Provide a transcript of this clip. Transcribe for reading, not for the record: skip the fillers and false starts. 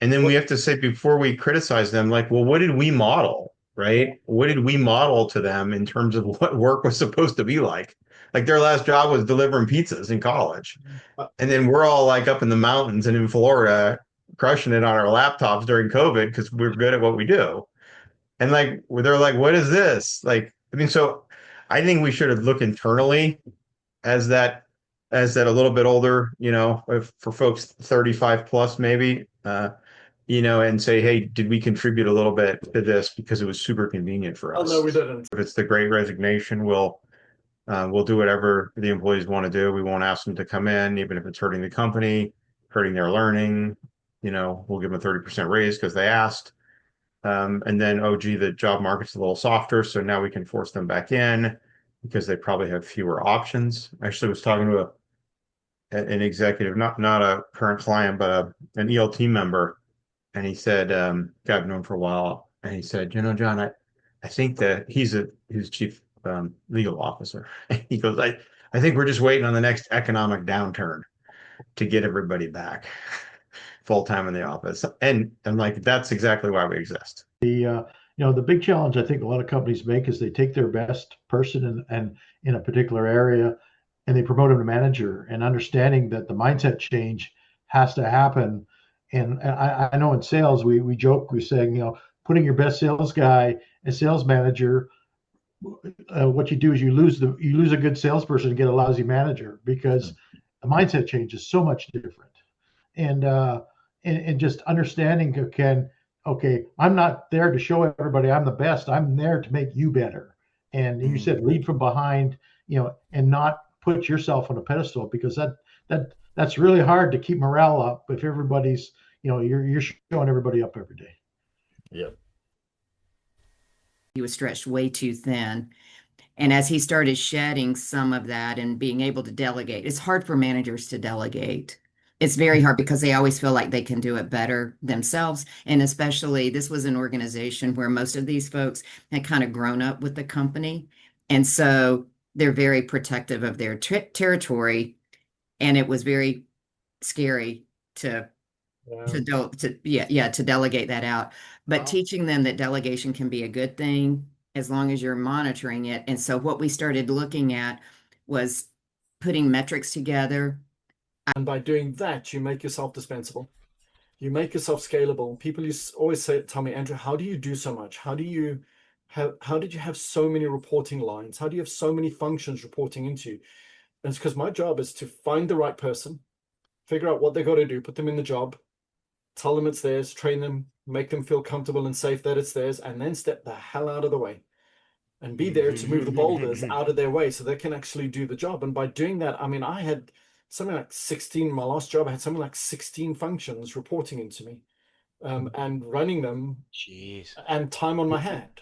And then we have to say before we criticize them, like, well, what did we model, right? What did we model to them in terms of what work was supposed to be like? Like their last job was delivering pizzas in college. Uh, And then we're all like up in the mountains and in Florida crushing it on our laptops during COVID because we're good at what we do. And like they're like, what is this? Like, I mean, so I think we should have looked internally as that a little bit older, if, for folks 35 plus maybe, and say, hey, did we contribute a little bit to this because it was super convenient for oh no, us? we didn't. If it's the great resignation, we'll do whatever the employees want to do. We won't ask them to come in, even if it's hurting the company, hurting their learning. We'll give them a 30% raise because they asked. And then, oh, gee, the job market's a little softer, so now we can force them back in because they probably have fewer options. I actually was talking to an executive, not a current client, but an ELT member, and he said, guy I've known for a while, and he said, John, I think that he's chief legal officer. He goes, I think we're just waiting on the next economic downturn to get everybody back full time in the office. And I'm like, that's exactly why we exist. The big challenge I think a lot of companies make is they take their best person and in a particular area and they promote them to manager and understanding that the mindset change has to happen. And I know in sales, we joke, we're saying, putting your best sales guy as sales manager, what you do is you lose a good salesperson and get a lousy manager because the mindset change is so much different. And just understanding okay, I'm not there to show everybody I'm the best. I'm there to make you better. And you said lead from behind, and not put yourself on a pedestal because that's really hard to keep morale up if everybody's, you're showing everybody up every day. Yeah. He was stretched way too thin. And as he started shedding some of that and being able to delegate, it's hard for managers to delegate. It's very hard because they always feel like they can do it better themselves. And especially, this was an organization where most of these folks had kind of grown up with the company. And so they're very protective of their territory. And it was very scary to to delegate that out. But Wow. teaching them that delegation can be a good thing as long as you're monitoring it. And so what we started looking at was putting metrics together. And by doing that, you make yourself dispensable. You make yourself scalable. People always tell me, Andrew, how do you do so much? How did you have so many reporting lines? How do you have so many functions reporting into you? And it's because my job is to find the right person, figure out what they got to do, put them in the job, tell them it's theirs, train them, make them feel comfortable and safe that it's theirs, and then step the hell out of the way and be there to move the boulders out of their way so they can actually do the job. And by doing that, I mean, I had something like 16, my last job, I had something like 16 functions reporting into me, and running them. Jeez. And time on my hand.